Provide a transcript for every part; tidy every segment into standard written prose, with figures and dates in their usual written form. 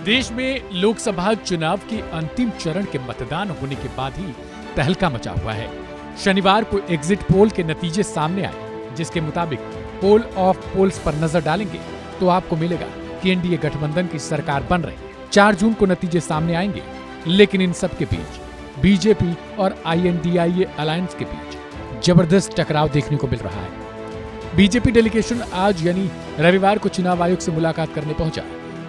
देश में लोकसभा चुनाव के अंतिम चरण के मतदान होने के बाद ही तहलका मचा हुआ है। शनिवार को एग्जिट पोल के नतीजे सामने आए, जिसके मुताबिक पोल ऑफ पोल्स पर नजर डालेंगे तो आपको मिलेगा कि एनडीए गठबंधन की सरकार बन रही है। 4 जून को नतीजे सामने आएंगे, लेकिन इन सब के बीच बीजेपी और INDIA अलायंस के बीच जबरदस्त टकराव देखने को मिल रहा है। बीजेपी डेलीगेशन आज यानी रविवार को चुनाव आयोग से मुलाकात करने पहुंचा।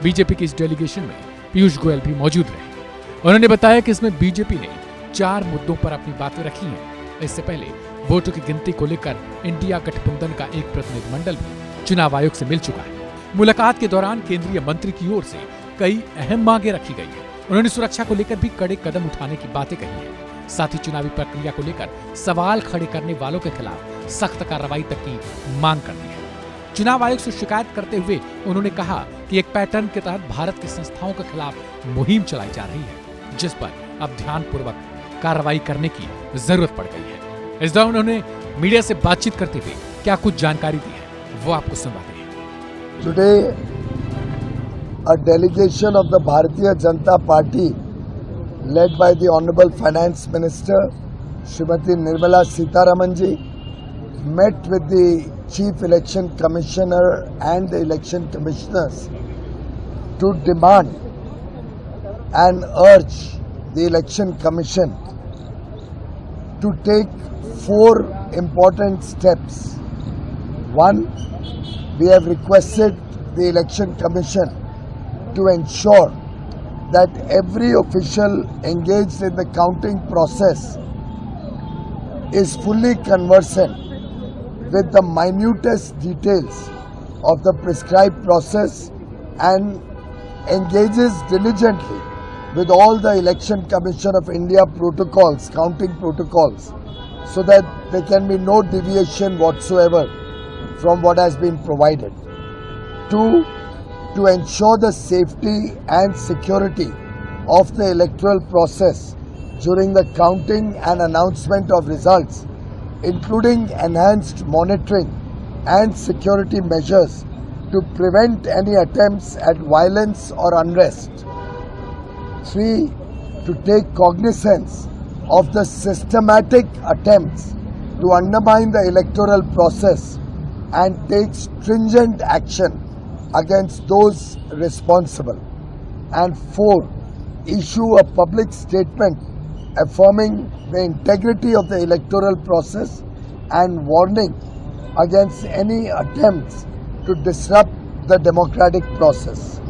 बीजेपी की इस डेलीगेशन में पीयूष गोयल भी मौजूद रहे। उन्होंने बताया कि इसमें बीजेपी ने 4 मुद्दों पर अपनी बातें रखी हैं। इससे पहले वोटों की गिनती को लेकर इंडिया गठबंधन का एक प्रतिनिधिमंडल भी चुनाव आयोग से मिल चुका है। मुलाकात के दौरान केंद्रीय मंत्री की ओर से कई अहम मांगे रखी गई है। उन्होंने सुरक्षा को लेकर भी कड़े कदम उठाने की बातें कही है। साथ ही चुनावी प्रक्रिया को लेकर सवाल खड़े करने वालों के खिलाफ सख्त कार्रवाई तक की मांग कर दी है। चुनाव आयोग से शिकायत करते हुए उन्होंने कहा कि एक पैटर्न के तहत भारत की संस्थाओं के खिलाफ मुहिम चलाई जा रही है, जिस पर अब ध्यानपूर्वक कार्रवाई करने की जरूरत पड़ गई है। इस दौरान उन्होंने मीडिया से बातचीत करते हुए क्या कुछ जानकारी दी है, वो आपको सुनवाते हैं। Today a delegation of the Bharatiya Janata Party led by the Honorable Finance Minister Srimati Nirmala Sitharaman ji met with the Chief Election Commissioner and the Election Commissioners to demand and urge the Election Commission to take 4 important steps. One, we have requested the Election Commission to ensure that every official engaged in the counting process is fully conversant with the minutest details of the prescribed process and engages diligently with all the Election Commission of India protocols, counting protocols, so that there can be no deviation whatsoever from what has been provided. 2, to ensure the safety and security of the electoral process during the counting and announcement of results, including enhanced monitoring and security measures to prevent any attempts at violence or unrest. 3, to take cognizance of the systematic attempts to undermine the electoral process and take stringent action against those responsible. And 4, issue a public statement affirming the integrity of the electoral process and warning against any attempts to disrupt the democratic process.